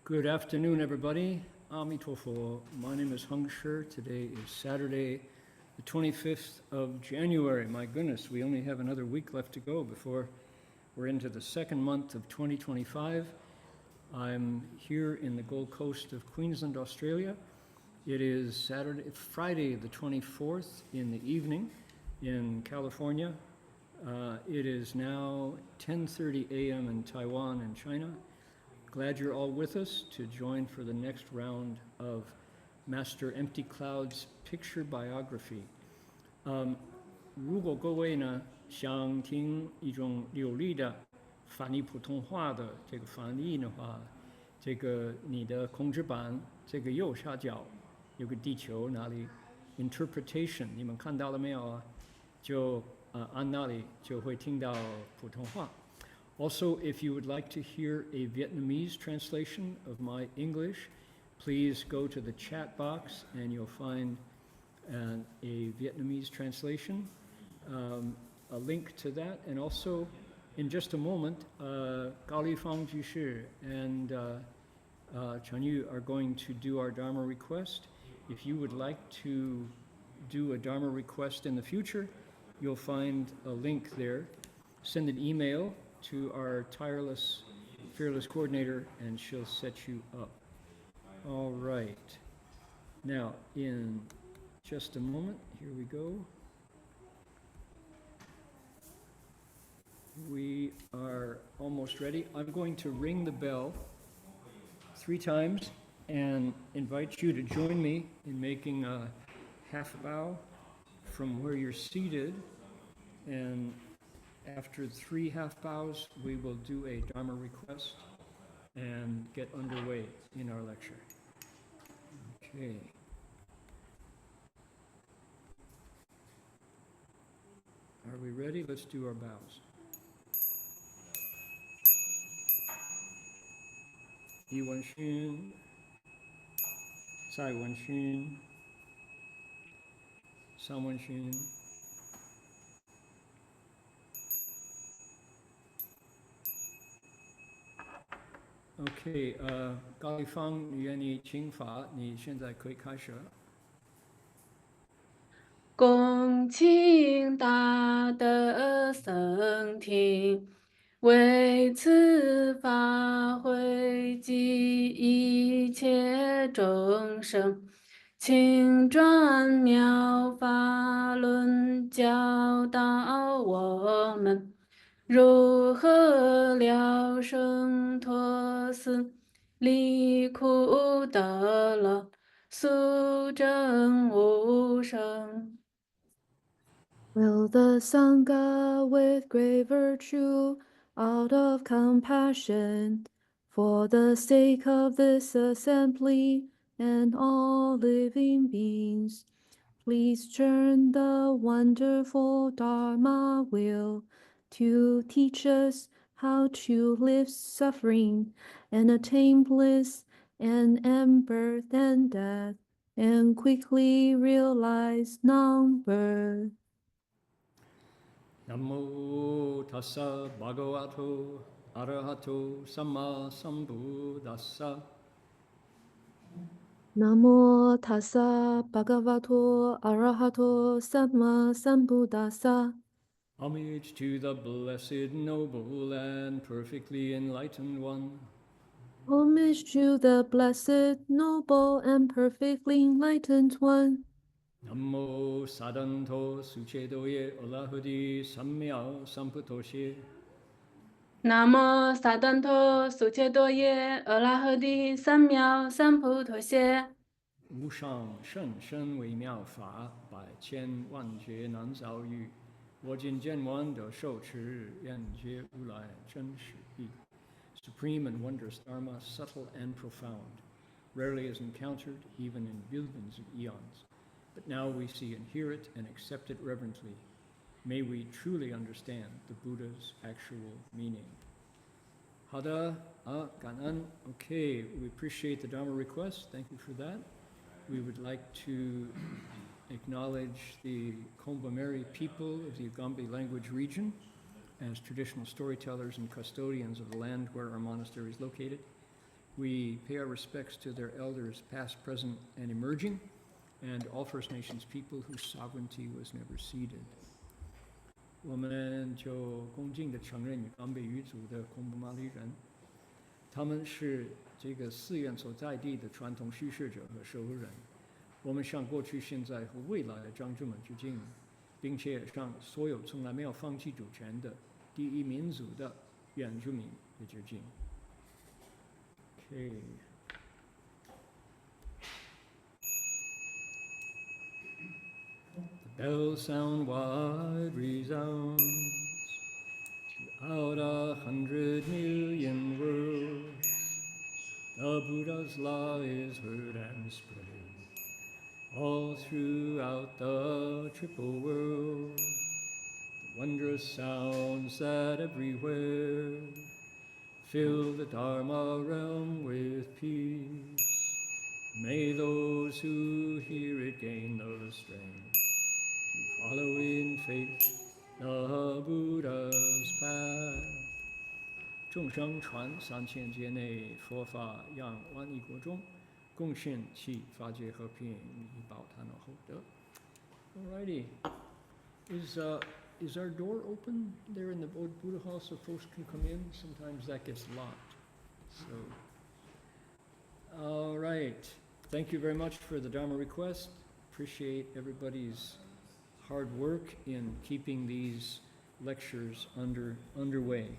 Good afternoon, everybody. Amitofo. My name is Heng. Today is Saturday, the 25th of January. My goodness, we only have another week left to go before we're into the second month of 2025. I'm here in the Gold Coast of Queensland, Australia. It is Friday, the 24th in the evening in California. It is now 10:30 a.m. in Taiwan and China. Glad you're all with us to join for the next round of Master Empty Cloud's picture biography. 如果各位呢想听一种流利的翻译普通话的这个翻译的话，这个你的控制板这个右下角有个地球，那里 interpretation 你们看到了没有啊？就按那里就会听到普通话。Also, if you would like to hear a Vietnamese translation of my English, please go to the chat box and you'll find a Vietnamese translation, a link to that. And also, in just a moment, Gali Fang Jishi and Chan Yu are going to do our Dharma request. If you would like to do a Dharma request in the future, you'll find a link there. Send an email to our tireless, fearless coordinator, and she'll set you up. All right. Now, in just a moment, here we go. We are almost ready. I'm going to ring the bell 3 times and invite you to join me in making a half bow from where you're seated. And after 3 half bows, we will do a Dharma request and get underway in our lecture. Okay. Are we ready? Let's do our bows. 一问讯，再问讯，三问讯。OK， 高一方，你愿意请法，你现在可以开始了。恭请大德僧听，为此法会及一切众生，请转妙法轮教导我们，如何了生脱死，离苦得乐，速证无生。Will the Sangha with great virtue, out of compassion, for the sake of this assembly and all living beings, please turn the wonderful Dharma wheel to teach us how to live suffering and attain bliss and end birth and death and quickly realize non-birth. Namo tassa bhagavato arahato samma sambuddhassa. Namo tassa bhagavato arahato samma sambuddhassa. Homage to the blessed, noble, and perfectly enlightened one. Homage to the blessed, noble, and perfectly enlightened one. Namo sadanto suchedoye olahudi samyao samputoshe. Namo sadanto suchedoye alahadi samyao samputoshe. 无上甚深微妙法，百千万劫难遭遇。我今见闻得受持，愿解如来真实义。Supreme and wondrous Dharma, subtle and profound, rarely is encountered even in billions of eons. But now we see and hear it and accept it reverently. May we truly understand the Buddha's actual meaning. 好的，感恩。Okay, we appreciate the Dharma request. Thank you for that. We would like to acknowledge the Kombumerri people of the Ugambi language region as traditional storytellers and custodians of the land where our monastery is located. We pay our respects to their elders, past, present, and emerging, and all First Nations people whose sovereignty was never ceded. 我们就恭敬地承认南北语族的孔布马里人，他们是这个寺院所在地的传统叙事者和守护人。我们向过去、现在和未来的长者们致敬，并且向所有从来没有放弃主权的第一民族的原住民也致敬。Okay. The bells sound wide, resounds throughout 100 million worlds. The Buddha's law is heard and spread all throughout the triple world. The wondrous sounds that everywhere fill the Dharma realm with peace. May those who hear it gain the strength to follow in faith the Buddha's path. 众生传3000劫内，佛法让万亿国中，共献其法界和平，以报他们厚德。Alrighty, is our door open there in the Buddha Hall so folks can come in? Sometimes that gets locked. So, all right. Thank you very much for the Dharma request. Appreciate everybody's hard work in keeping these lectures underway.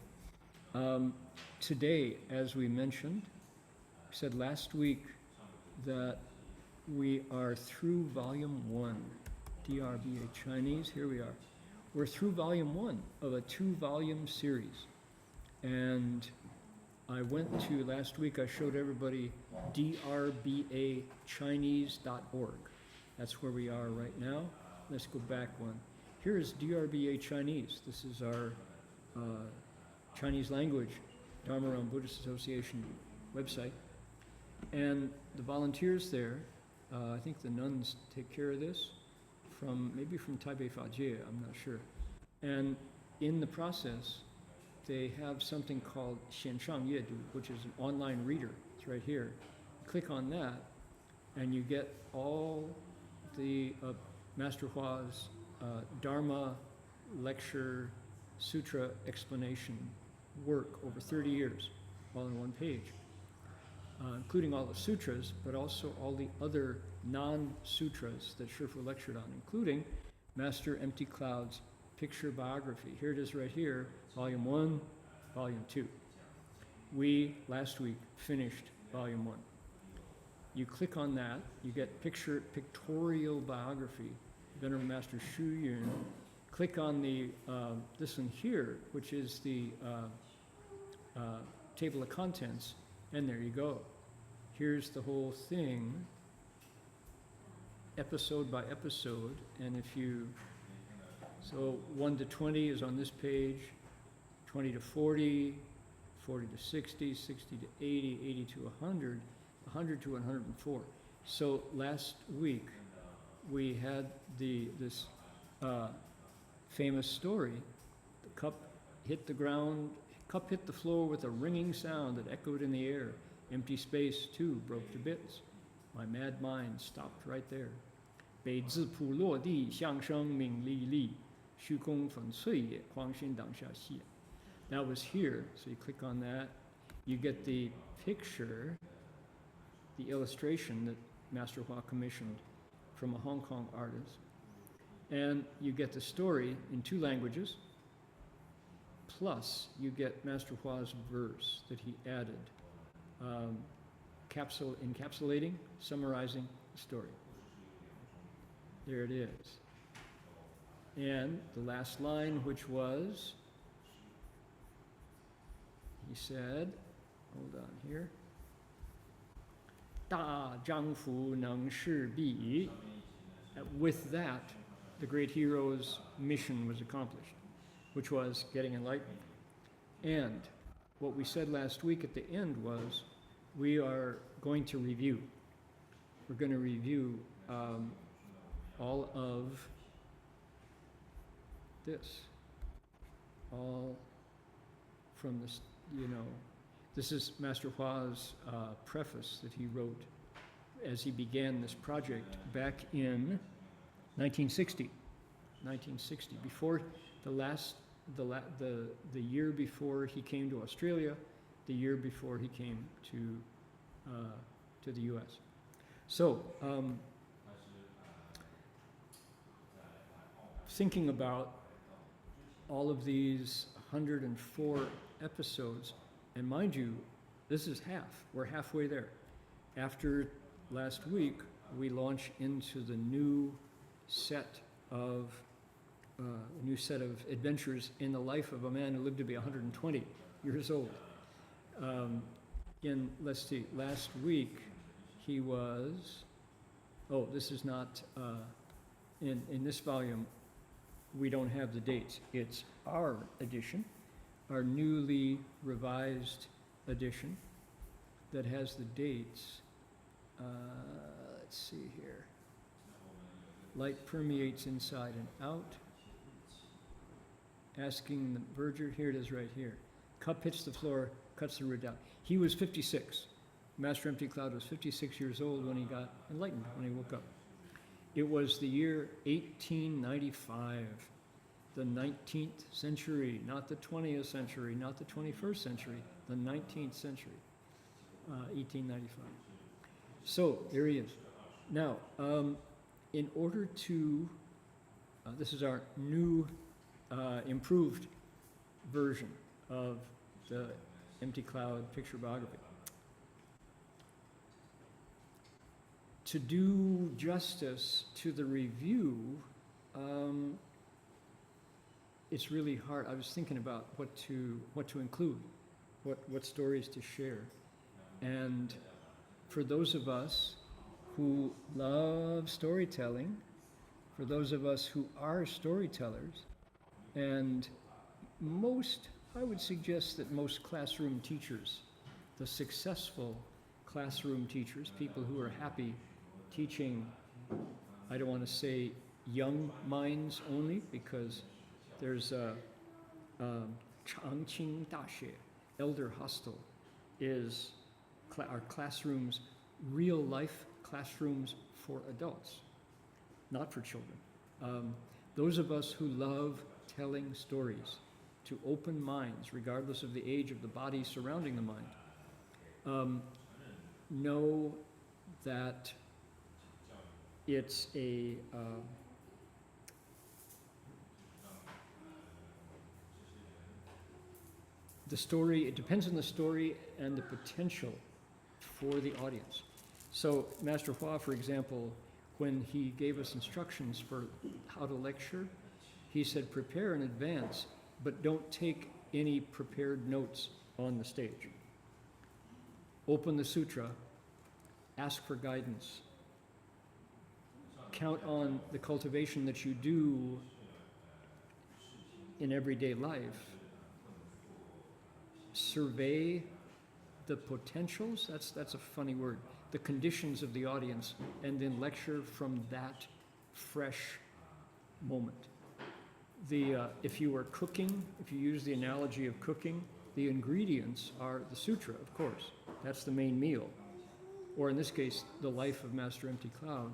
Today, as we mentioned, we said last week that we are through Volume 1, DRBA Chinese. Here we are. We're through Volume 1 of a 2-volume series. And I went to, last week I showed everybody drbachinese.org. That's where we are right now. Let's go back one. Here is DRBA Chinese. This is our Chinese language Dharma Realm Buddhist Association website. And the volunteers there, I think the nuns take care of this, maybe from Taipei Fajie, I'm not sure. And in the process, they have something called Xianshang Yedu, which is an online reader. It's right here. Click on that, and you get all the Master Hua's Dharma lecture sutra explanation work over 30 years, all in one page, including all the sutras, but also all the other non-sutras that Shifu lectured on, including Master Empty Cloud's picture biography. Here it is right here, Volume 1, Volume 2. We, last week, finished Volume 1. You click on that, you get pictorial biography, Venerable Master Xuyun. Click on the this one here, which is the table of contents, and there you go. Here's the whole thing, episode by episode, and if you, so 1 to 20 is on this page, 20 to 40, 40 to 60, 60 to 80, 80 to 100, 100 to 104. So last week we had this famous story. The cup hit the ground, cup hit the floor with a ringing sound that echoed in the air. Empty space too broke to bits. My mad mind stopped right there. 北字谱落地，相声名历历，虚空粉碎也，光心当下戏。That was here, so you click on that. You get the picture, the illustration that Master Hua commissioned from a Hong Kong artist. And you get the story in 2 languages, plus you get Master Hua's verse that he added, encapsulating, summarizing the story. There it is. And the last line, which was, he said, hold on here, 大丈夫能事必. With that, the great hero's mission was accomplished, which was getting enlightened. And what we said last week at the end was, we are going to review. We're going to review all of this, all from this, This is Master Hua's preface that he wrote as he began this project back in 1960. 1960, before the year before he came to Australia, the year before he came to the U.S. So, thinking about all of these 104 episodes, and mind you, this is half. We're halfway there. After last week, we launch into the new set of adventures in the life of a man who lived to be 120 years old. Let's see, last week he was, this is not, in this volume, we don't have the dates. It's our edition, our newly revised edition that has the dates. Let's see here. Light permeates inside and out. Asking the verger, here it is right here. Cup hits the floor, cuts the root out. He was 56. Master Empty Cloud was 56 years old when he got enlightened, when he woke up. It was the year 1895, the 19th century, not the 20th century, not the 21st century, the 19th century, 1895. So there he is. Now, in order to, this is our new improved version of the Empty Cloud picture biography. To do justice to the review, it's really hard. I was thinking about what to include, what stories to share. And for those of us who love storytelling, for those of us who are storytellers, and I would suggest that most classroom teachers, the successful classroom teachers, people who are happy teaching, I don't want to say young minds only, because there's Changqing Daxue, Elder Hostel, is our classrooms, real life classrooms for adults, not for children. Those of us who love telling stories to open minds, regardless of the age of the body surrounding the mind, know that it's the story, it depends on the story and the potential for the audience. So Master Hua, for example, when he gave us instructions for how to lecture, he said, prepare in advance, but don't take any prepared notes on the stage. Open the sutra, ask for guidance. Count on the cultivation that you do in everyday life. Survey the potentials, that's a funny word, the conditions of the audience, and then lecture from that fresh moment. If you are cooking, if you use the analogy of cooking, the ingredients are the sutra, of course. That's the main meal. Or in this case, the life of Master Empty Cloud.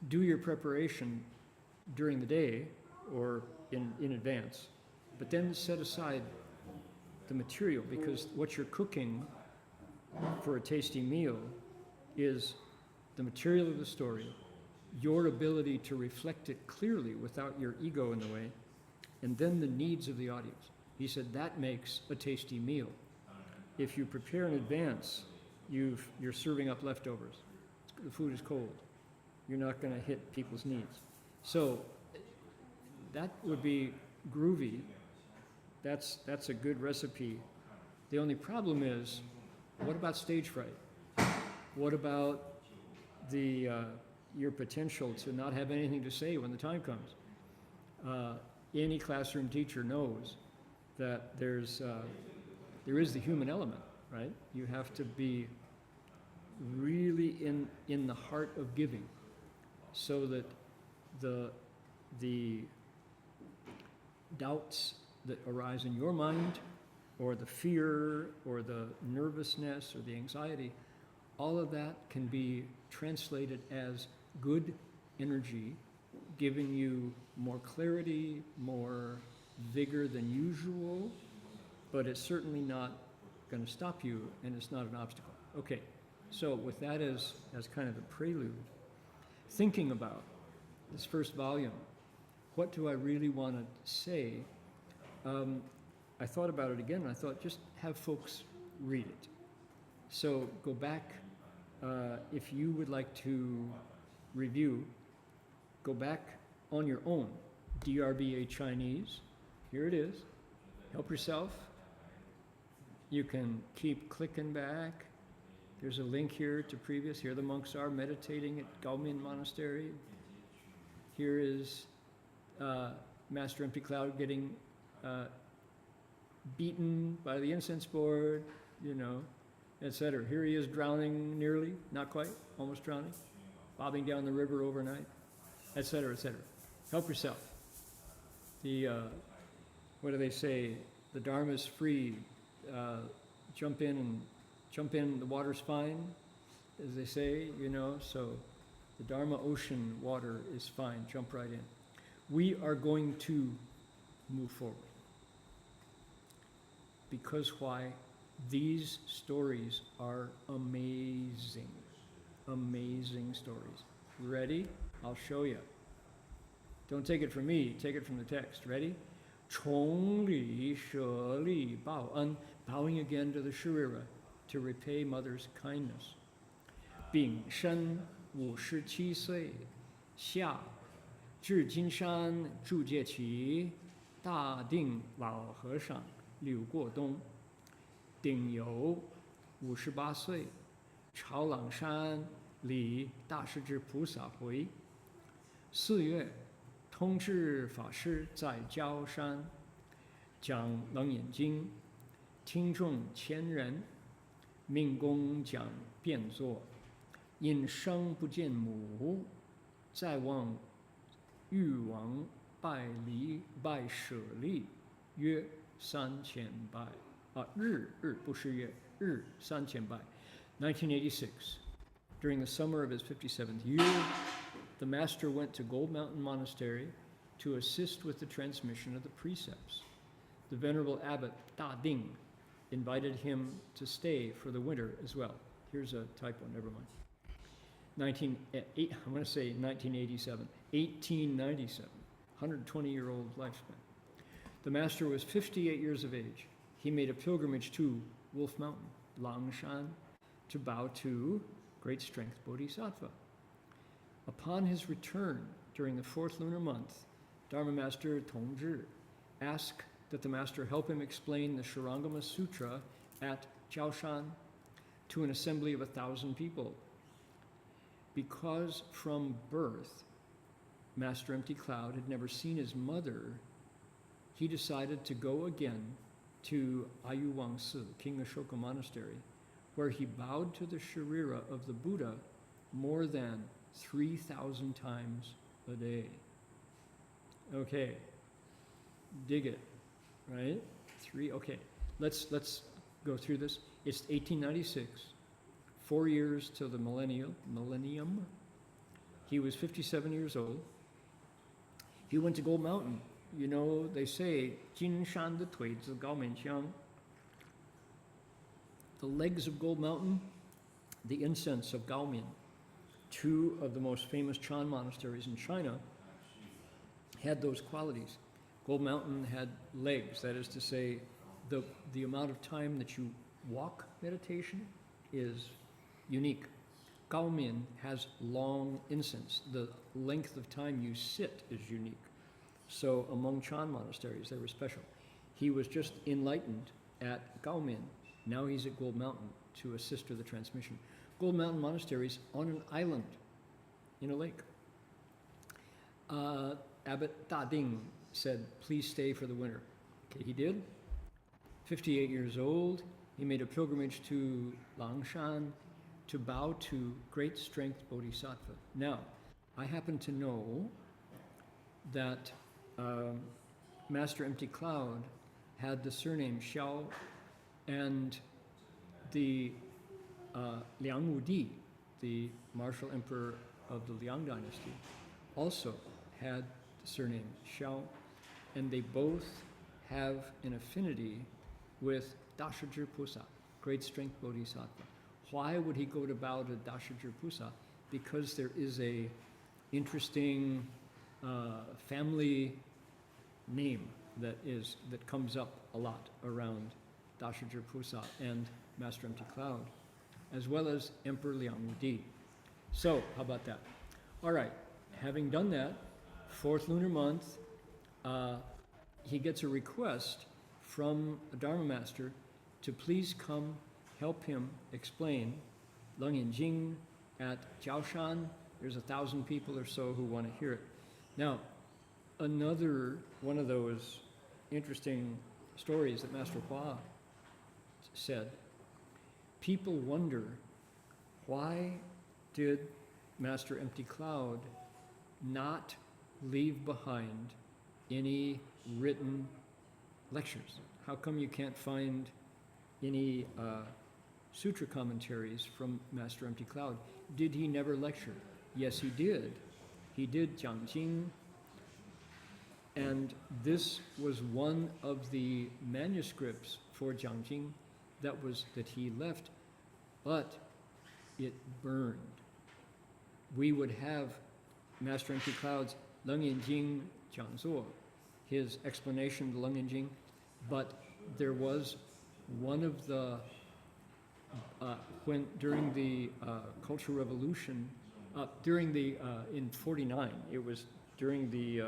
Do your preparation during the day or in advance, but then set aside the material, because what you're cooking for a tasty meal is the material of the story, your ability to reflect it clearly without your ego in the way, and then the needs of the audience. He said that makes a tasty meal. If you prepare in advance, you're serving up leftovers. The food is cold. You're not going to hit people's needs. So that would be groovy. That's a good recipe. The only problem is, what about stage fright? What about your potential to not have anything to say when the time comes? Any classroom teacher knows that there is the human element, right? You have to be really in the heart of giving, so that the doubts that arise in your mind or the fear, or the nervousness, or the anxiety, all of that can be translated as good energy, giving you more clarity, more vigor than usual, but it's certainly not going to stop you, and it's not an obstacle. Okay, so with that as kind of a prelude, thinking about this first volume, what do I really want to say? I thought about it again, and I thought just have folks read it. So go back, if you would like to review, go back on your own, DRBA Chinese, here it is, help yourself. You can keep clicking back. There's a link here to previous, here the monks are meditating at Gaomin Monastery. Here is Master Empty Cloud getting beaten by the incense board, you know, etc. Here he is drowning nearly, not quite, almost drowning, bobbing down the river overnight, etc., etc. Help yourself. The, what do they say? The Dharma's free. Jump in, the water's fine, as they say, you know, so the Dharma ocean water is fine, jump right in. We are going to move forward. Because why? These stories are amazing. Amazing stories. Ready? I'll show you. Don't take it from me, take it from the text. Ready? 崇礼舍利报恩, bowing again to the Sharira to repay mother's kindness. 丙申57岁, 下至金山住戒期, 大定老和尚柳过东. 顶酉58岁, 朝朗山礼大势至菩萨回. 4月 通智法师在焦山讲楞严经，听众1000人，命公讲变作，因生不见母，再望玉王拜舍利，约3000拜。日不是月，日3000拜。1986, during the summer of his 57th year, the master went to Gold Mountain Monastery to assist with the transmission of the precepts. The venerable abbot Da Ding invited him to stay for the winter as well. Here's a typo, never mind. I'm going to say 1987, 1897, 120-year-old lifespan. The master was 58 years of age. He made a pilgrimage to Wolf Mountain, Langshan, to bow to Great Strength Bodhisattva. Upon his return during the 4th lunar month, Dharma Master Tongzhi asked that the master help him explain the Shurangama Sutra at Jiaoshan to an assembly of 1,000 people. Because from birth, Master Empty Cloud had never seen his mother, he decided to go again to Ayuwangsi, King Ashoka Monastery, where he bowed to the Sharira of the Buddha more than 3,000 times a day. Okay, dig it, right? Okay, let's go through this. It's 1896, 4 years till the millennium. He was 57 years old. He went to Gold Mountain. You know, they say, 金山的腿子高满香. The legs of Gold Mountain, the incense of Gaomin, 2 of the most famous Chan monasteries in China, had those qualities. Gold Mountain had legs, that is to say, the amount of time that you walk meditation is unique. Gaomin has long incense. The length of time you sit is unique. So among Chan monasteries, they were special. He was just enlightened at Gaomin. Now he's at Gold Mountain to assist with the transmission. Gold Mountain Monastery is on an island in a lake. Abbot Da Ding said, please stay for the winter. Okay, he did. 58 years old, he made a pilgrimage to Langshan to bow to Great Strength Bodhisattva. Now, I happen to know that Master Empty Cloud had the surname Xiao, and the Liang Mudi, the martial emperor of the Liang dynasty, also had the surname Xiao, and they both have an affinity with Dashajir Pusa, great strength bodhisattva. Why would he go to bow to Dashajir Pusa? Because there is a interesting family name that comes up a lot around Dashajir Pusa and Master Empty Cloud, as well as Emperor Liang Mudi. So, how about that? All right, having done that, 4th lunar month, he gets a request from a Dharma master to please come help him explain Leng Yin Jing at Jiaoshan. There's 1,000 people or so who want to hear it. Now, another one of those interesting stories that Master Hua said, people wonder, why did Master Empty Cloud not leave behind any written lectures? How come you can't find any sutra commentaries from Master Empty Cloud? Did he never lecture? Yes, he did. He did Jiangjing, and this was one of the manuscripts for Jiangjing that he left, but it burned. We would have Master Empty Cloud's Leng Yin Jing Jiangzuo, his explanation of the Leng Yin Jing, but there was one of the during the Cultural Revolution, in '49, it was during the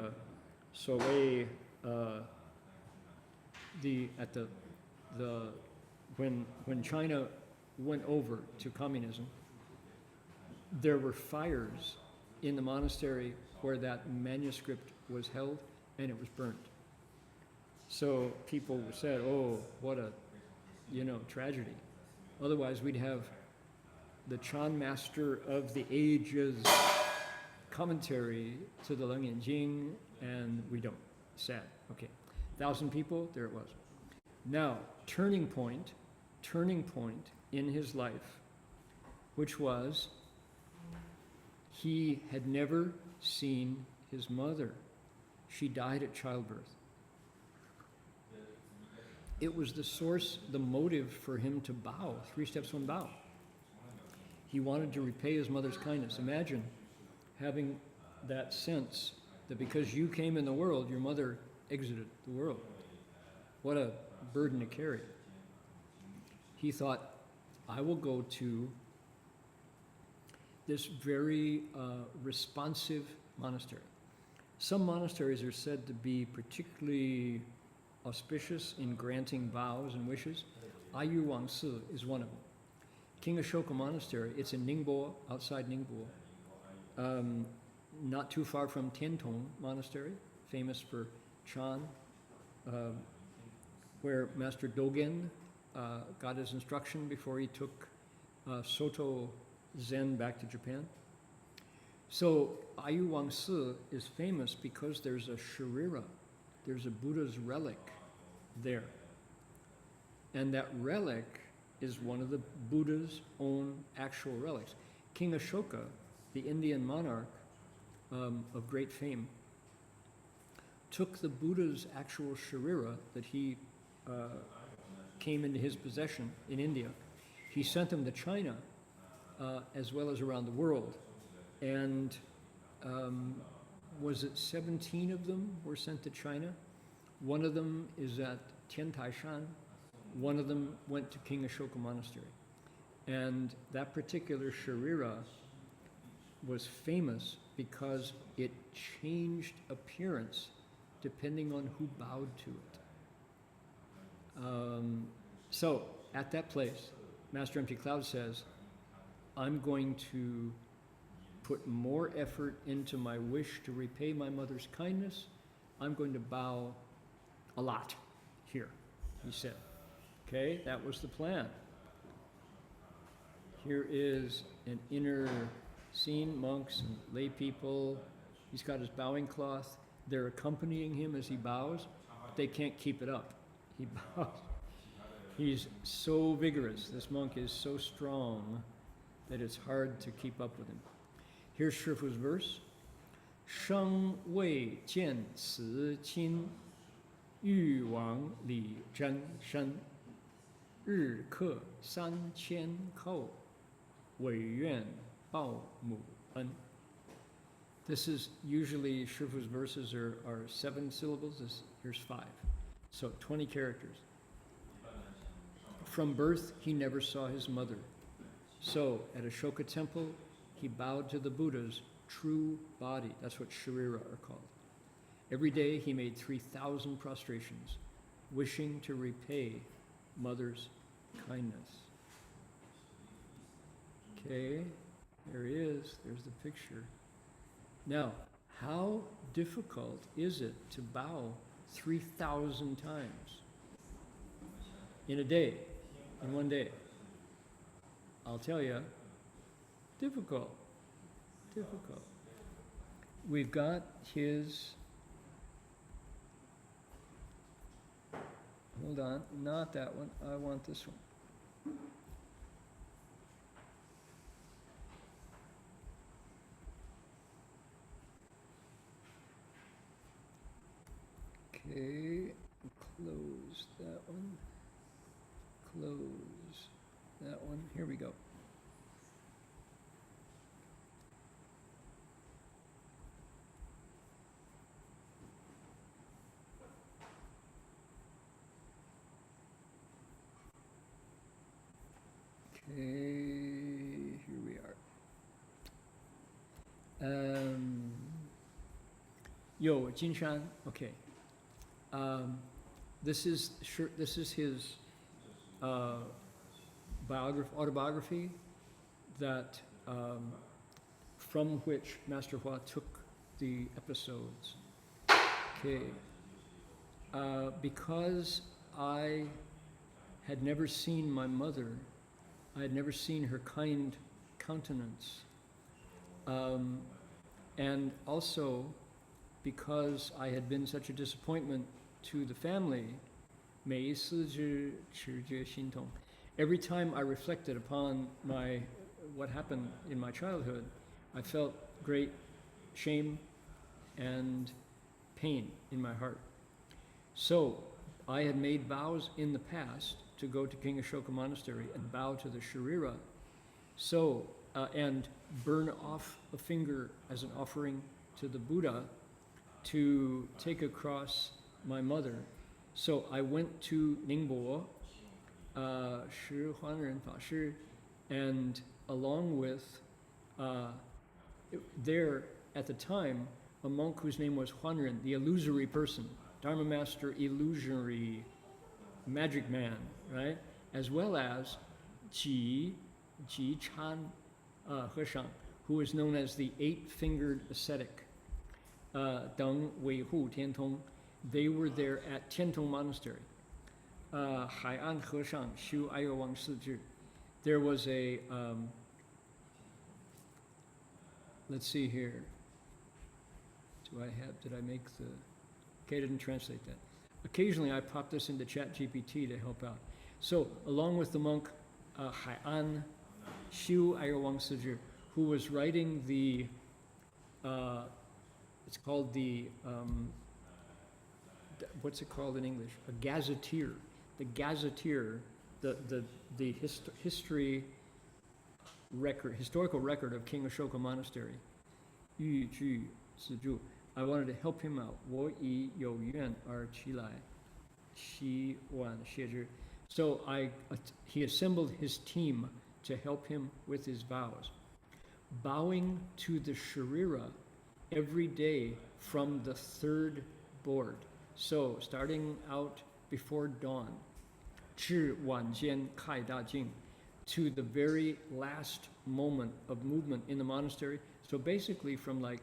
when China went over to communism, there were fires in the monastery where that manuscript was held, and it was burnt. So people said, "Oh, what a, tragedy." Otherwise, we'd have the Chan Master of the Ages commentary to the Leng Yin Jing, and we don't. Sad. Okay, 1,000 people. There it was. Now, turning point in his life, which was he had never seen his mother. She died at childbirth. It was the source, the motive for him to bow, 3 steps, 1 bow. He wanted to repay his mother's kindness. Imagine having that sense that because you came in the world, your mother exited the world. What a burden to carry. He thought, I will go to this very responsive monastery. Some monasteries are said to be particularly auspicious in granting vows and wishes. Ayu Wangsi is one of them. King Ashoka Monastery, it's in Ningbo, outside Ningbo, not too far from Tiantong Monastery, famous for Chan, where Master Dogen got his instruction before he took Soto Zen back to Japan. So Ayu Wangsi is famous because there's a sharira, there's a Buddha's relic there. And that relic is one of the Buddha's own actual relics. King Ashoka, the Indian monarch of great fame, took the Buddha's actual sharira that he came into his possession in India. He sent them to China as well as around the world. And was it 17 of them were sent to China? One of them is at Tiantaishan. One of them went to King Ashoka Monastery. And that particular sharira was famous because it changed appearance depending on who bowed to it. So at that place, Master Empty Cloud says, I'm going to put more effort into my wish to repay my mother's kindness. I'm going to bow a lot here, he said. Okay, that was the plan. Here is an inner scene, monks and lay people. He's got his bowing cloth. They're accompanying him as he bows, but they can't keep it up. He bows. He's so vigorous. This monk is so strong that it's hard to keep up with him. Here's Shifu's verse. 生未见此亲，欲往里真身。日课3000叩，唯愿报母恩。This is usually Shifu's verses are 7 syllables. Here's 5. So 20 characters. From birth, he never saw his mother. So at Ashoka Temple, he bowed to the Buddha's true body. That's what Sharira are called. Every day he made 3,000 prostrations, wishing to repay mother's kindness. Okay, there he is. There's the picture. Now, how difficult is it to bow 3,000 times in a day, in one day? I'll tell you, difficult. We've got his, hold on, not that one, I want this one. Okay, close that one, close that one, here we go. Okay, here we are. Yo, Jinshan. Okay. This is his autobiography that from which Master Hua took the episodes. Okay. Because I had never seen my mother, I had never seen her kind countenance. And also because I had been such a disappointment to the family, every time I reflected upon what happened in my childhood, I felt great shame and pain in my heart. So I had made vows in the past to go to King Ashoka Monastery and bow to the Sharira, and burn off a finger as an offering to the Buddha to take across my mother. So I went to Ningbo, Shi Huanren Fa Shi, and along with, there at the time, a monk whose name was Huanren, the illusory person, Dharma Master, illusory magic man, right? As well as Ji Chan Heshang, who is known as the 8-fingered ascetic, Deng Wei Hu Tiantong. They were there at Tiantong Monastery. Hai'an Heshang, Shu Ayo Wang Si Zhi. There was a, let's see here. Did I make the, okay, I didn't translate that. Occasionally I pop this into ChatGPT to help out. So along with the monk Hai'an Shu Ayo Wang Si Zhi, who was writing the, it's called the, what's it called in English? A gazetteer. The gazetteer, the historical record of King Ashoka Monastery. Yu Ju Si Zhu. I wanted to help him out. 我以有愿而起来，希望谢之. So he assembled his team to help him with his vows. Bowing to the Sharira every day from the 3rd board. So starting out before dawn, 至晚间开大静, to the very last moment of movement in the monastery. So basically from like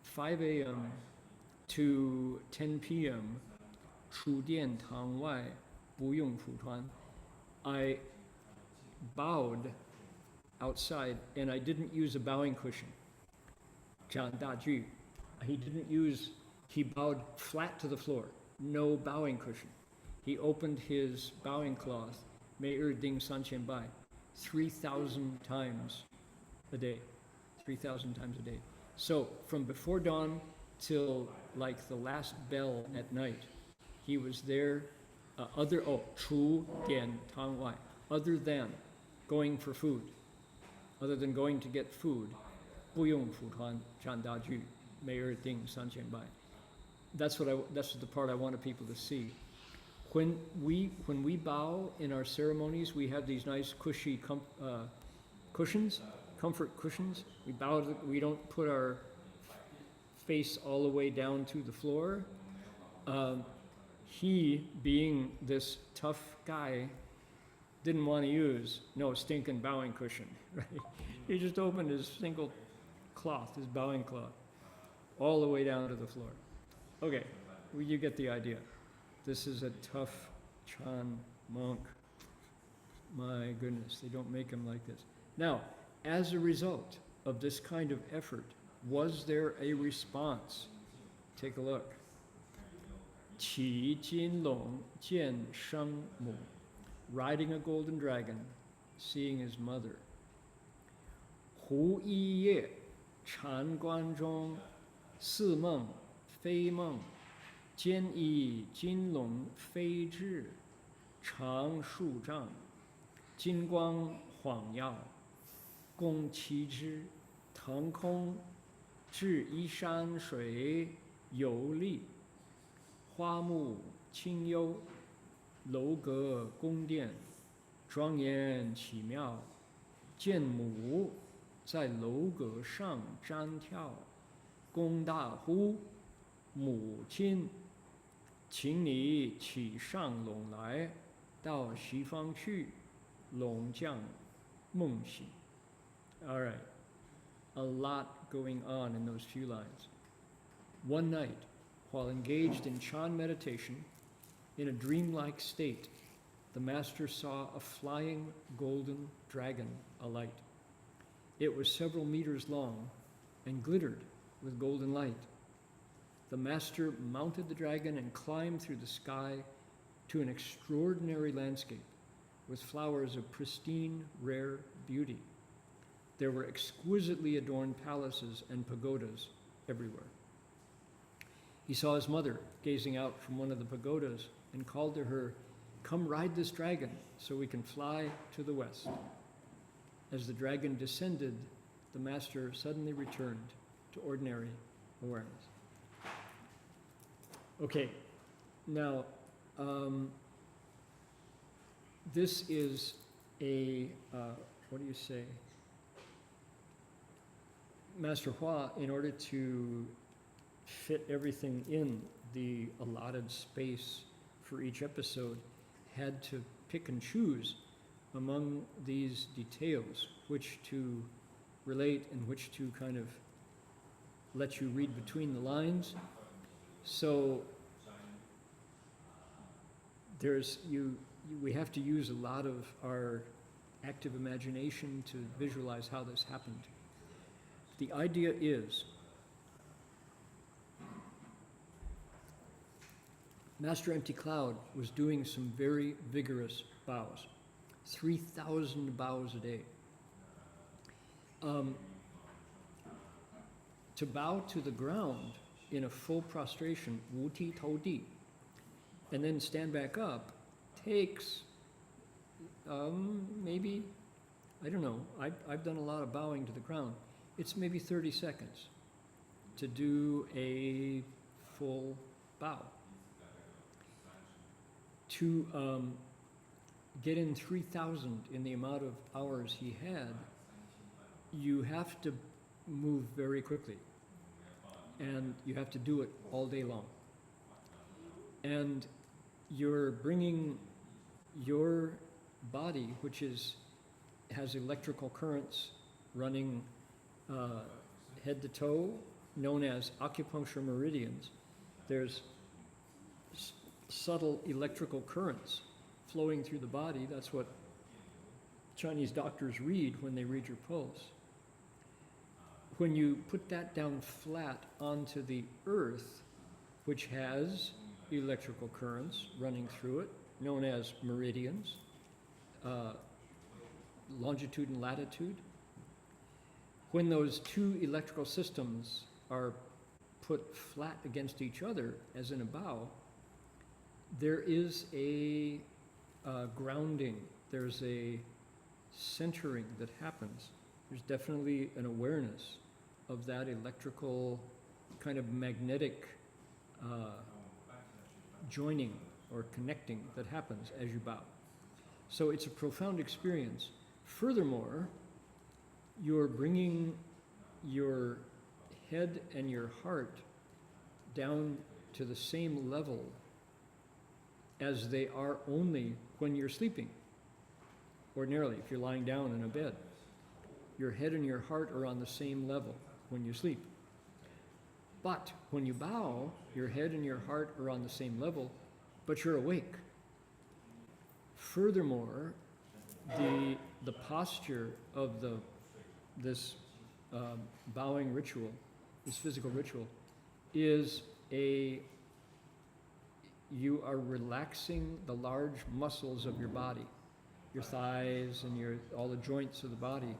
5 a.m. to 10 p.m. 出殿堂外不用蒲团. I bowed outside and I didn't use a bowing cushion. 讲大句. He bowed flat to the floor, no bowing cushion. he opened his bowing cloth, Mei Er Ding San Qian Bai, 3,000 times a day. 3,000 times a day. So from before dawn till like the last bell at night, he was there, Chu Dian Tang Wai, other than going for food, other than going to get food, 不用普团占大句, Mei Er Ding San Qian Bai. That's the part I wanted people to see. When we bow in our ceremonies, we have these nice cushy cushions, comfort cushions. We bow. We don't put our face all the way down to the floor. He, being this tough guy, didn't want to use no stinking bowing cushion. Right? He just opened his single cloth, his bowing cloth, all the way down to the floor. Okay, well, you get the idea. This is a tough Chan monk. My goodness, they don't make him like this. Now, as a result of this kind of effort, was there a response? Take a look. Qi Jin Long Jian Sheng Mu, riding a golden dragon, seeing his mother. Hu Yi Ye Chan Guan Zhong Si Meng Fei Meng, Jian Yi Jin Long Fei Zhi, Chang Shu Zhang, Jin Guang Huang Yao, Gong Qi Zhi, Teng Kong Zhi Yi Shan Shui You Li, Hua Mu Qing You, Lou Ge Gong Dian, 庄严奇妙，见母在楼阁上站跳，公大呼，母亲，请你骑上龙来，到西方去，龙将梦醒。All right, a lot going on in those few lines. One night, while engaged in Chan meditation, in a dreamlike state, the master saw a flying golden dragon alight. It was several meters long and glittered with golden light. The master mounted the dragon and climbed through the sky to an extraordinary landscape with flowers of pristine, rare beauty. There were exquisitely adorned palaces and pagodas everywhere. He saw his mother gazing out from one of the pagodas and called to her, "Come ride this dragon so we can fly to the west." As the dragon descended, the master suddenly returned to ordinary awareness. Okay, now this is a, what do you say? Master Hua, in order to fit everything in the allotted space for each episode, had to pick and choose among these details which to relate and which to kind of let you read between the lines. So we have to use a lot of our active imagination to visualize how this happened. The idea is Master Empty Cloud was doing some very vigorous bows, 3,000 bows a day. To bow to the ground in a full prostration, 五体投地, and then stand back up takes maybe, I don't know, I've done a lot of bowing to the ground. It's maybe 30 seconds to do a full bow. To get in 3,000 in the amount of hours he had, you have to move very quickly. And you have to do it all day long. And you're bringing your body, which has electrical currents running head to toe, known as acupuncture meridians. There's subtle electrical currents flowing through the body. That's what Chinese doctors read when they read your pulse. When you put that down flat onto the earth, which has electrical currents running through it, known as meridians, longitude and latitude. When those two electrical systems are put flat against each other, as in a bow, there is a grounding, there's a centering that happens. There's definitely an awareness of that electrical kind of magnetic joining or connecting that happens as you bow. So it's a profound experience. Furthermore, you're bringing your head and your heart down to the same level as they are only when you're sleeping. Ordinarily, if you're lying down in a bed, your head and your heart are on the same level when you sleep. But when you bow, your head and your heart are on the same level, but you're awake. Furthermore, the posture of this bowing ritual, this physical ritual, is you are relaxing the large muscles of your body. Your thighs and all the joints of the body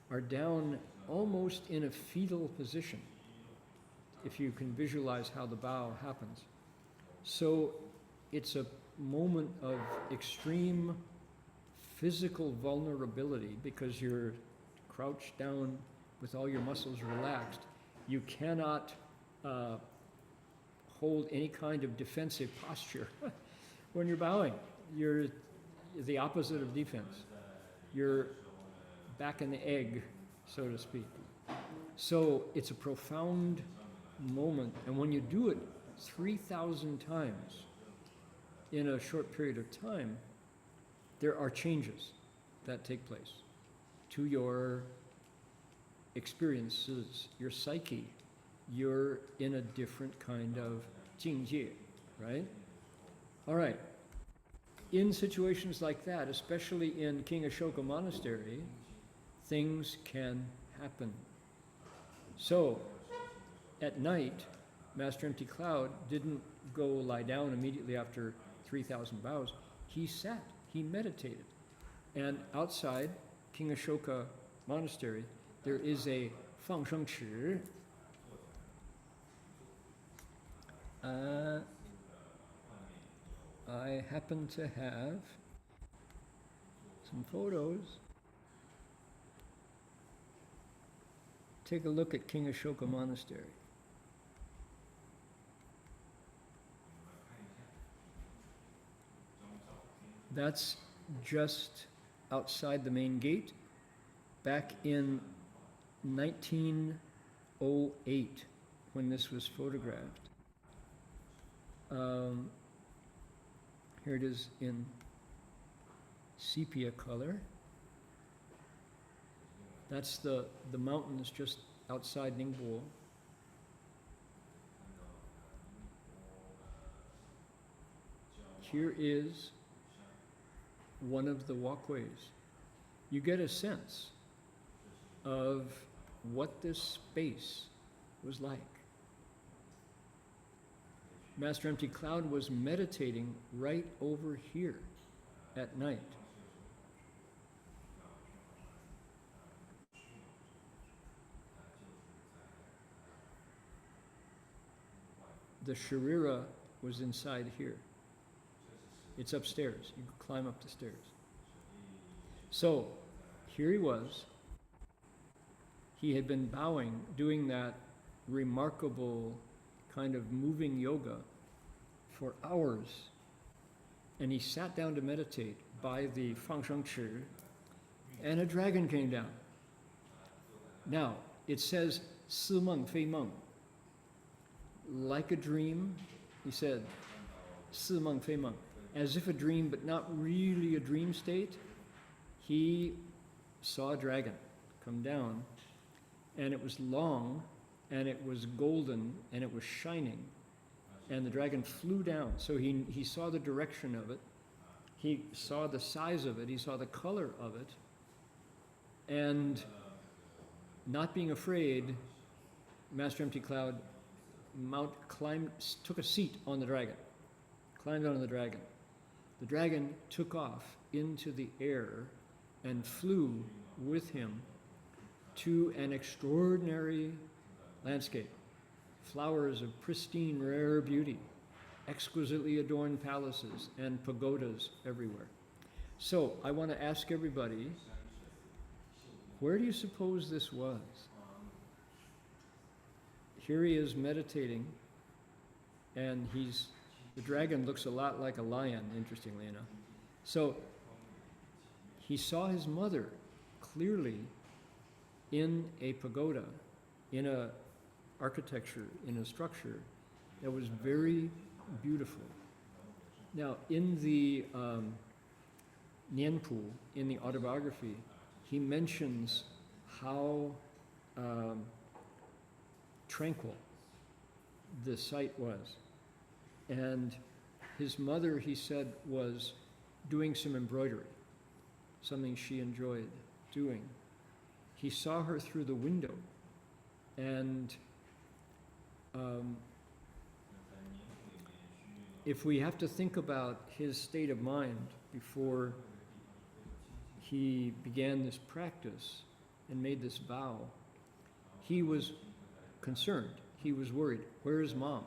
are down almost in a fetal position, if you can visualize how the bow happens. So it's a moment of extreme physical vulnerability because you're crouched down with all your muscles relaxed. You cannot hold any kind of defensive posture when you're bowing. You're the opposite of defense. You're back in the egg, so to speak. So it's a profound moment, and when you do it 3,000 times in a short period of time, there are changes that take place to your experiences, your psyche. You're in a different kind of 境界, right? All right. In situations like that, especially in King Ashoka Monastery, things can happen. So, at night, Master Empty Cloud didn't go lie down immediately after 3,000 bows. He sat, he meditated. And outside King Ashoka Monastery, there is a 放生池. I happen to have some photos. Take a look at King Ashoka Monastery. That's just outside the main gate back in 1908 when this was photographed. Here it is in sepia color. That's the mountains just outside Ningbo. Here is one of the walkways. You get a sense of what this space was like. Master Empty Cloud was meditating right over here at night. The Sharira was inside here. It's upstairs. You can climb up the stairs. So, here he was. He had been bowing, doing that remarkable kind of moving yoga for hours. And he sat down to meditate by the Fangsheng Chi, and a dragon came down. Now, it says, 似梦非梦. Like a dream, he said, 似梦非梦. As if a dream, but not really a dream state. He saw a dragon come down, and it was long, and it was golden, and it was shining, and the dragon flew down. So he saw the direction of it, he saw the size of it, he saw the color of it, and not being afraid, Master Empty Cloud took a seat on the dragon, climbed onto the dragon. The dragon took off into the air and flew with him to an extraordinary landscape. Flowers of pristine, rare beauty, exquisitely adorned palaces, and pagodas everywhere. So I want to ask everybody, where do you suppose this was? Here he is meditating, and the dragon looks a lot like a lion, interestingly enough. So he saw his mother clearly in a pagoda, in a architecture, in a structure that was very beautiful. Now, in the Nianpu, in the autobiography, he mentions how tranquil the site was. And his mother, he said, was doing some embroidery, something she enjoyed doing. He saw her through the window, and if we have to think about his state of mind before he began this practice and made this vow, he was concerned. He was worried. Where is Mom?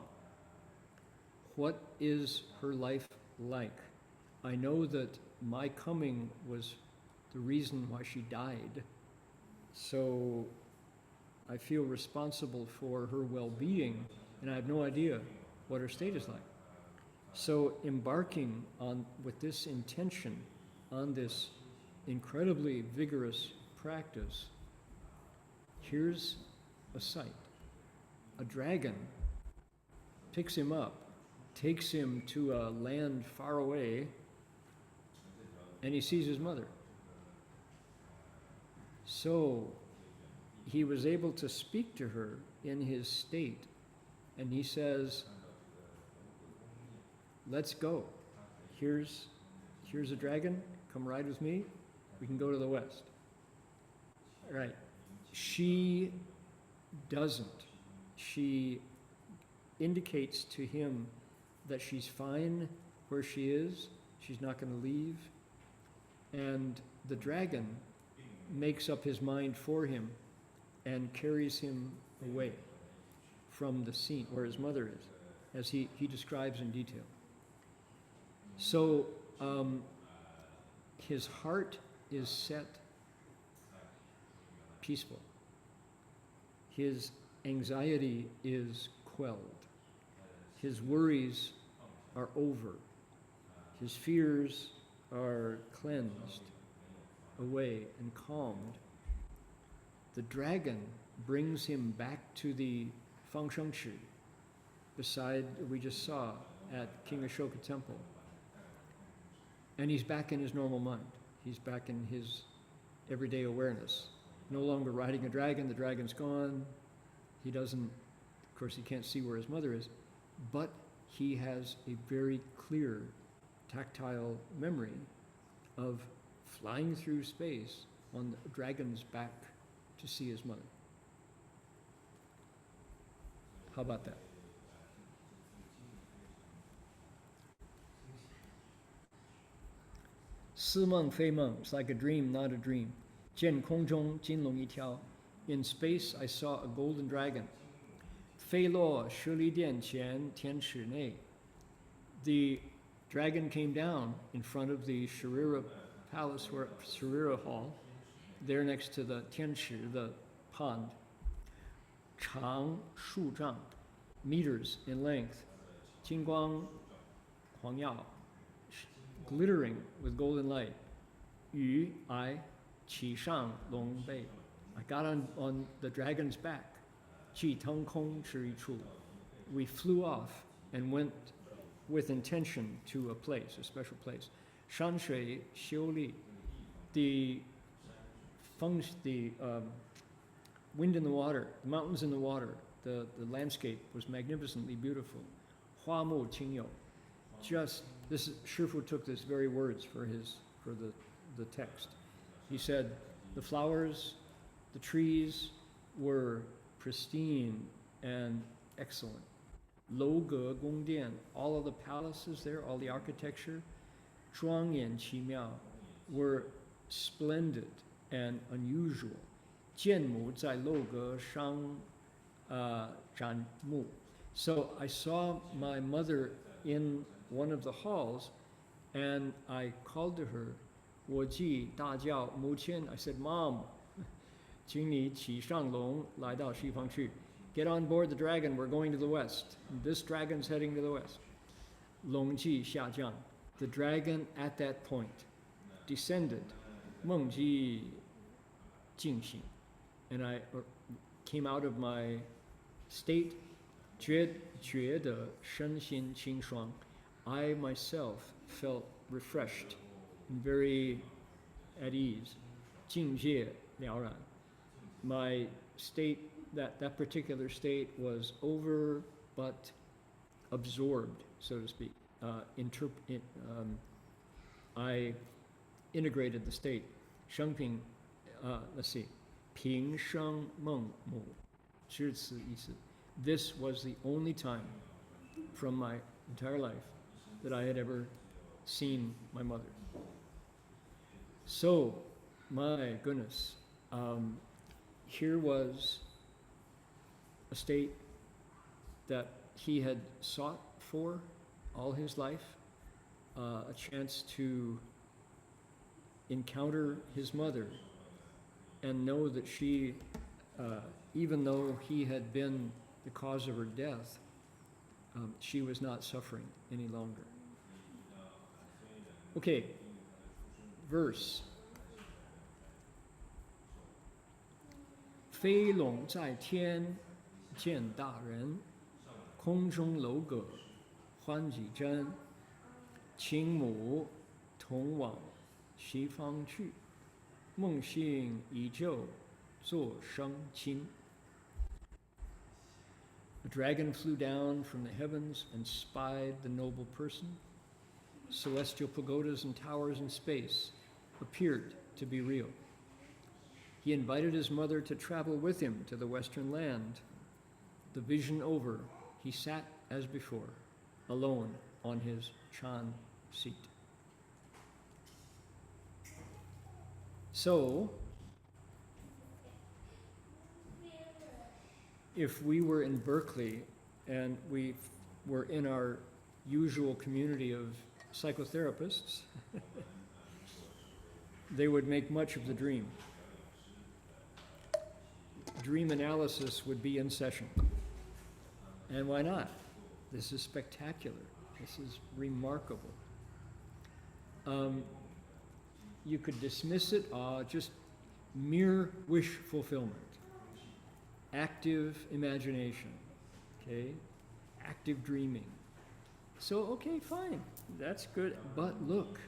What is her life like? I know that my coming was the reason why she died, so I feel responsible for her well-being, and I have no idea what her state is like. So embarking on with this intention on this incredibly vigorous practice, here's a sight. A dragon picks him up, takes him to a land far away, and he sees his mother. So he was able to speak to her in his state, and he says, let's go. Here's a dragon, come ride with me, we can go to the west. Right. She doesn't. She indicates to him that she's fine where she is, she's not going to leave, and the dragon makes up his mind for him and carries him away from the scene where his mother is, as he describes in detail. So his heart is set peaceful. His anxiety is quelled. His worries are over. His fears are cleansed away and calmed. The dragon brings him back to the Fangshengshi, beside we just saw at King Ashoka Temple. And he's back in his normal mind. He's back in his everyday awareness. No longer riding a dragon, the dragon's gone. He doesn't, of course, he can't see where his mother is, but he has a very clear tactile memory of flying through space on the dragon's back to see his mother. How about that? It's like a dream, not a dream. 见空中金龙一条. In space, I saw a golden dragon. 飞落舍利殿前天池内. The dragon came down in front of the Sharira palace, where Sharira hall, there next to the Tianchi, the pond. 长数丈, meters in length. 金光晃耀, glittering with golden light. 于I 骑上龙背. I got on the dragon's back. 去腾空之一处. We flew off and went with intention to a place, a special place. 山水修丽. The wind in the water, the mountains in the water, the landscape was magnificently beautiful. 花木清幽. Just this, Shifu took this very words for the text. He said, the flowers, the trees were pristine and excellent. 楼阁宫殿, all of the palaces there, all the architecture. 庄严奇妙 were splendid and unusual. 见母在楼阁上展目. So I saw my mother in one of the halls, and I called to her, 我记大叫母亲, I said, Mom, 请你骑上龙来到西方去. Get on board the dragon, we're going to the west. This dragon's heading to the west. 龙ji下降. The dragon at that point descended. 梦ji惊醒. And I came out of my state, 觉得身心清爽. I myself felt refreshed and very at ease. 境界了然. My state, that particular state was over but absorbed, so to speak. I integrated the state. 生平, let's see. 平生梦母, 至此一次. This was the only time from my entire life that I had ever seen my mother. So, my goodness, here was a state that he had sought for all his life, a chance to encounter his mother and know that she, even though he had been the cause of her death, she was not suffering any longer. Okay, verse. 飞龙在天见大人，空中楼阁欢几真，亲母同往西方去，梦醒依旧作生亲。A dragon flew down from the heavens and spied the noble person. Celestial pagodas and towers in space appeared to be real. He invited his mother to travel with him to the western land. The vision over, he sat as before, alone on his Chan seat. So, if we were in Berkeley and we were in our usual community of psychotherapists, they would make much of the dream. Dream analysis would be in session. And why not? This is spectacular. This is remarkable. You could dismiss it, just mere wish fulfillment. Active imagination, okay? Active dreaming. So, okay, fine, that's good. But look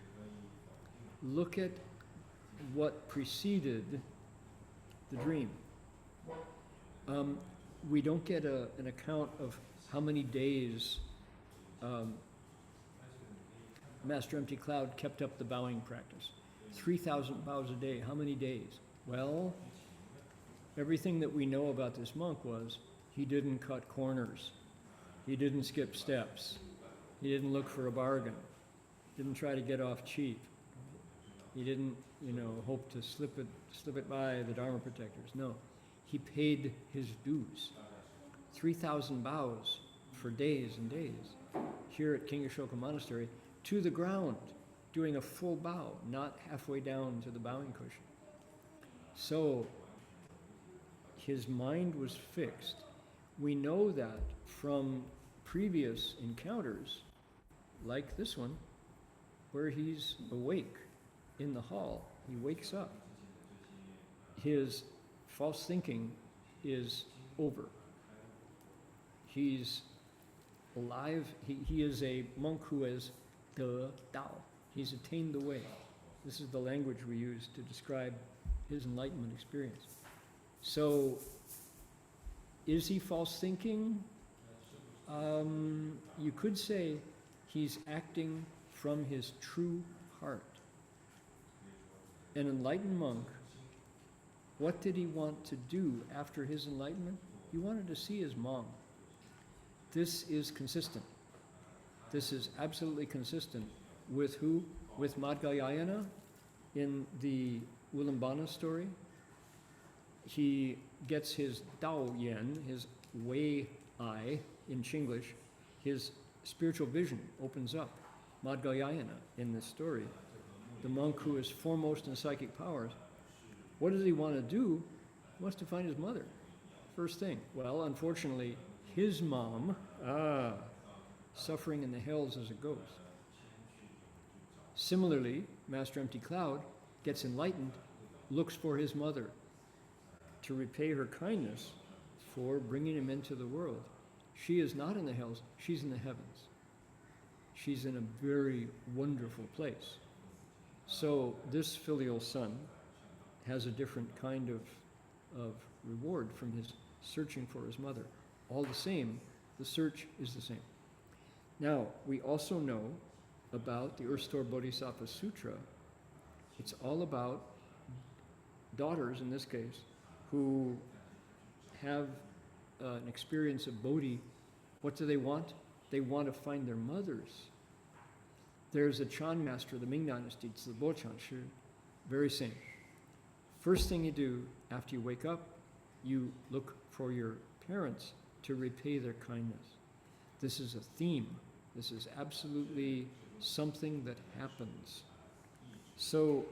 at what preceded the dream. We don't get an account of how many days Master Empty Cloud kept up the bowing practice. 3,000 bows a day. How many days? Well, everything that we know about this monk was he didn't cut corners. He didn't skip steps. He didn't look for a bargain. Didn't try to get off cheap. He didn't, hope to slip it by the Dharma protectors. No, he paid his dues. 3,000 bows for days and days here at King Ashoka Monastery to the ground, doing a full bow, not halfway down to the bowing cushion. So his mind was fixed. We know that from previous encounters, like this one, where he's awake in the hall. He wakes up. His false thinking is over. He's alive. He is a monk who has de Dao. He's attained the way. This is the language we use to describe his enlightenment experience. So, is he false thinking? You could say he's acting from his true heart. An enlightened monk, what did he want to do after his enlightenment? He wanted to see his mom. This is consistent. This is absolutely consistent with who? with Madhyayana in the Ulambana story. He gets his Dao Yen, his Wei eye in Chinglish, his spiritual vision opens up. Madhyayana in this story, the monk who is foremost in psychic powers. What does he want to do? He wants to find his mother. First thing. Well, unfortunately, his mom, suffering in the hells as a ghost. Similarly, Master Empty Cloud gets enlightened, looks for his mother to repay her kindness for bringing him into the world. She is not in the hells, she's in the heavens. She's in a very wonderful place. So this filial son has a different kind of reward from his searching for his mother. All the same, the search is the same. Now, we also know about the Earthstore Bodhisattva Sutra. It's all about daughters, in this case, who have an experience of Bodhi. What do they want? They want to find their mothers. There's a Chan master of the Ming Dynasty, it's the Bo Chan Shi, very same. First thing you do after you wake up, you look for your parents to repay their kindness. This is a theme. This is absolutely something that happens. So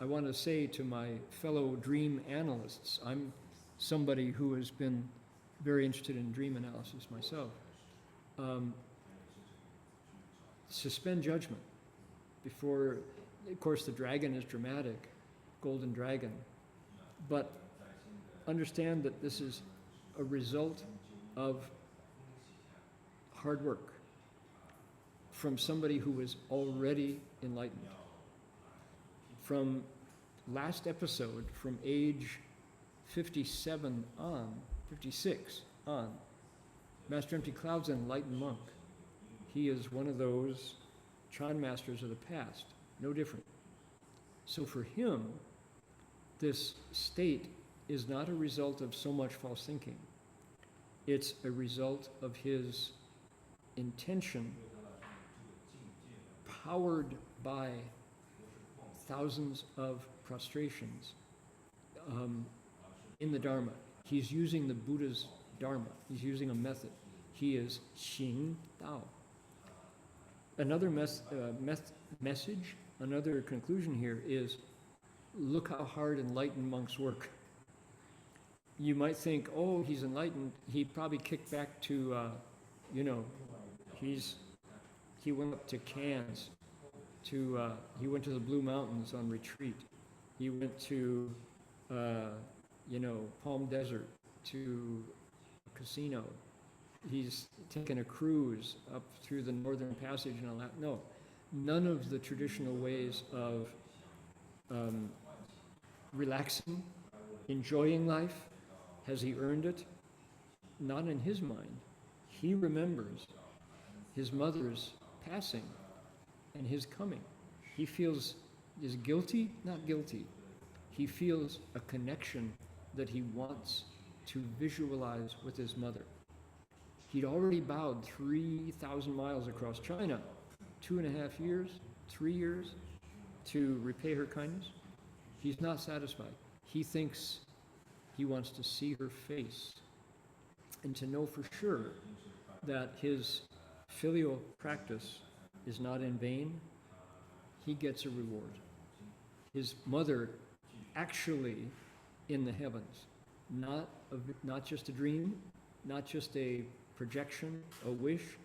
I want to say to my fellow dream analysts, I'm somebody who has been very interested in dream analysis myself. Suspend judgment before, of course, the dragon is dramatic, golden dragon, but understand that this is a result of hard work from somebody who is already enlightened. From last episode, from age 57 on, 56 on, Master Empty Cloud's an enlightened monk. He is one of those Chan masters of the past, no different. So for him, this state is not a result of so much false thinking. It's a result of his intention, powered by thousands of prostrations in the Dharma. He's using the Buddha's Dharma. He's using a method. He is Xing Dao. Another message, another conclusion here is, look how hard enlightened monks work. You might think, oh, he's enlightened. He probably kicked back to, he went up to Cairns, he went to the Blue Mountains on retreat. He went to, Palm Desert, to a casino. He's taken a cruise up through the Northern Passage and all that. No, none of the traditional ways of relaxing, enjoying life. Has he earned it? Not in his mind. He remembers his mother's passing and his coming. He feels, is guilty? Not guilty. He feels a connection that he wants to visualize with his mother. He'd already bowed 3,000 miles across China, 2.5 years, 3 years, to repay her kindness. He's not satisfied. He thinks he wants to see her face and to know for sure that his filial practice is not in vain. He gets a reward. His mother actually in the heavens, not just a dream, not just a projection, a wish.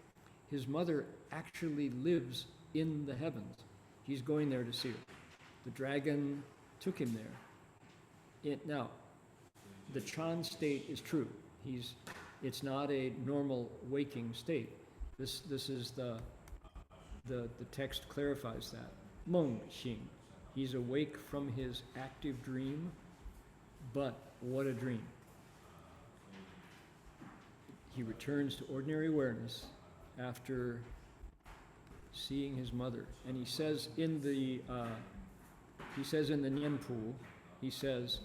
His mother actually lives in the heavens. He's going there to see her. The dragon took him there. Now, the Chan state is true. It's not a normal waking state. This is the text clarifies that. Meng Xing. He's awake from his active dream, but what a dream. He returns to ordinary awareness after seeing his mother. And he says in the Nianpu, he says,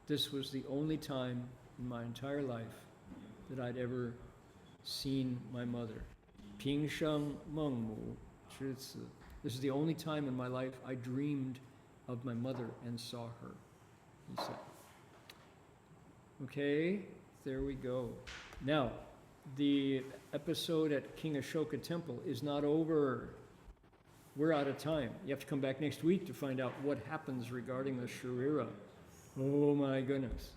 this was the only time in my entire life that I'd ever seen my mother. 平生孟母之子 This is the only time in my life I dreamed of my mother and saw her, he said. Okay, there we go. Now, the episode at King Ashoka Temple is not over. We're out of time. You have to come back next week to find out what happens regarding the Sharira. Oh my goodness.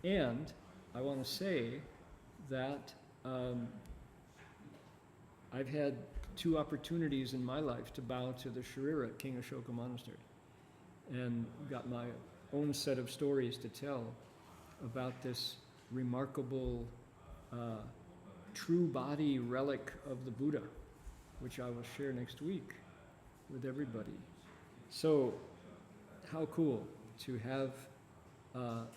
And I want to say that I've had 2 opportunities in my life to bow to the Sharira at King Ashoka Monastery, and got my own set of stories to tell about this remarkable true body relic of the Buddha, which I will share next week with everybody. So, how cool to have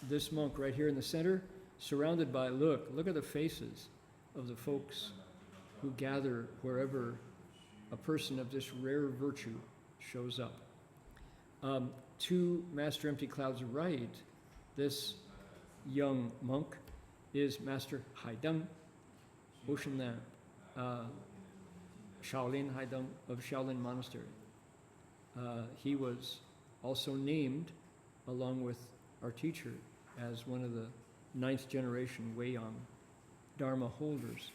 this monk right here in the center, surrounded by, look at the faces of the folks who gather wherever a person of this rare virtue shows up. To Master Empty Cloud's right, this young monk is Master Haideng, Oshannan, Shaolin Haideng of Shaolin Monastery. He was also named, along with our teacher, as one of the 9th generation Weiyang Dharma holders.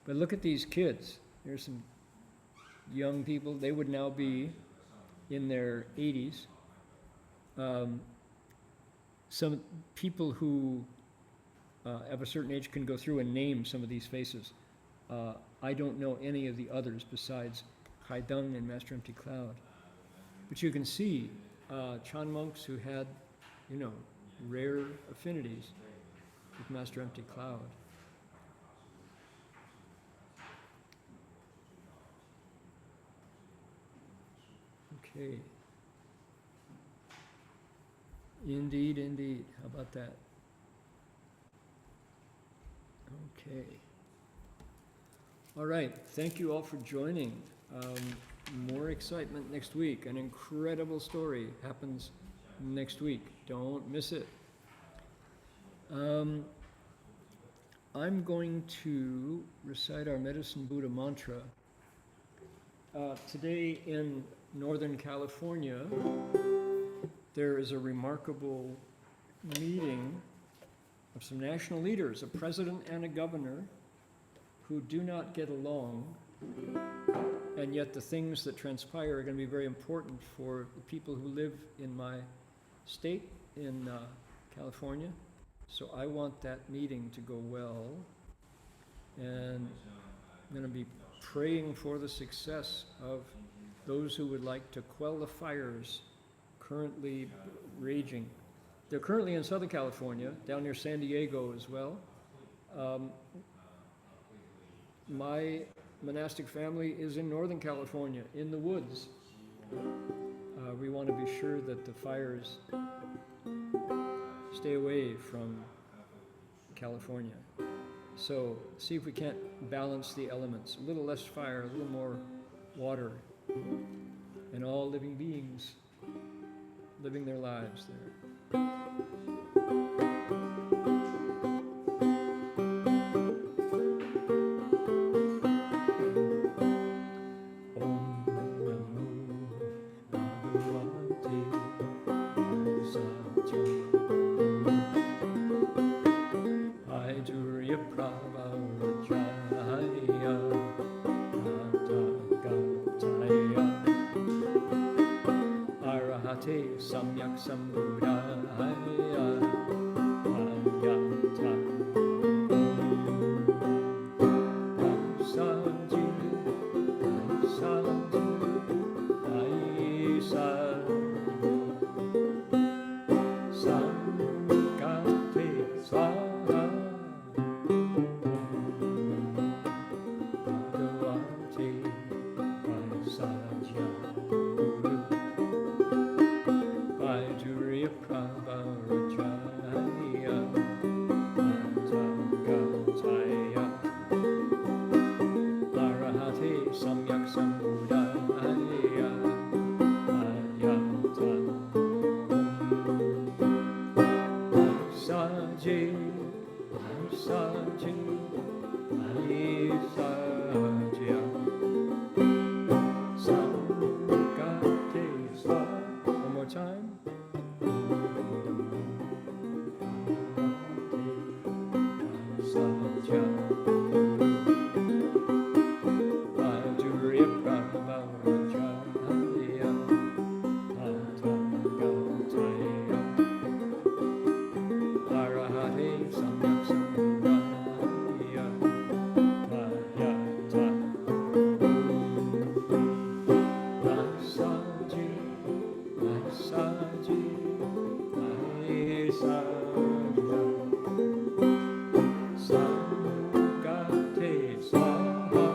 But look at these kids. There's some young people. They would now be in their 80s. Some people who of a certain age can go through and name some of these faces. I don't know any of the others besides Haideng and Master Empty Cloud. But you can see Chan monks who had, rare affinities with Master Empty Cloud. Okay. Indeed, indeed. How about that? Okay. All right. Thank you all for joining. More excitement next week. An incredible story happens next week. Don't miss it. I'm going to recite our Medicine Buddha mantra. Today in Northern California, there is a remarkable meeting of some national leaders, a president and a governor, who do not get along, and yet the things that transpire are going to be very important for the people who live in my state in California. So I want that meeting to go well, and I'm going to be praying for the success of those who would like to quell the fires currently raging. They're currently in Southern California, down near San Diego as well. My monastic family is in Northern California, in the woods. We want to be sure that the fires stay away from California. So see if we can't balance the elements. A little less fire, a little more water, and all living beings living their lives there. Samyak Sambuddhaya Ayata Saju Saju Aisa Sankate Swaha Bhagavate Vaisajya Samyak Sambuddhaya Ayata Saji Saji Aisajya Sam samya, samgate swaha.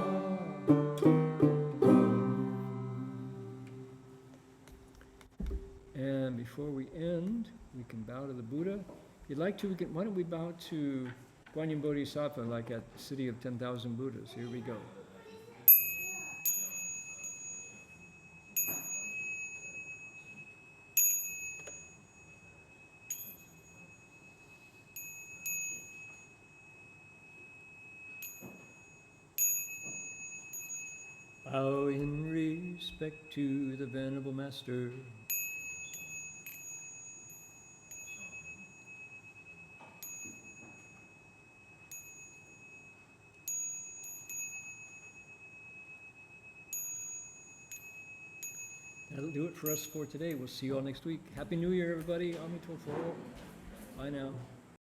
And before we end, we can bow to the Buddha. If you'd like to, why don't we bow to Guanyin Bodhisattva like at the City of 10,000 Buddhas. Here we go. Bow in respect to the Venerable Master. That'll do it for us for today. We'll see you all next week. Happy New Year, everybody. Amitofo. Bye now.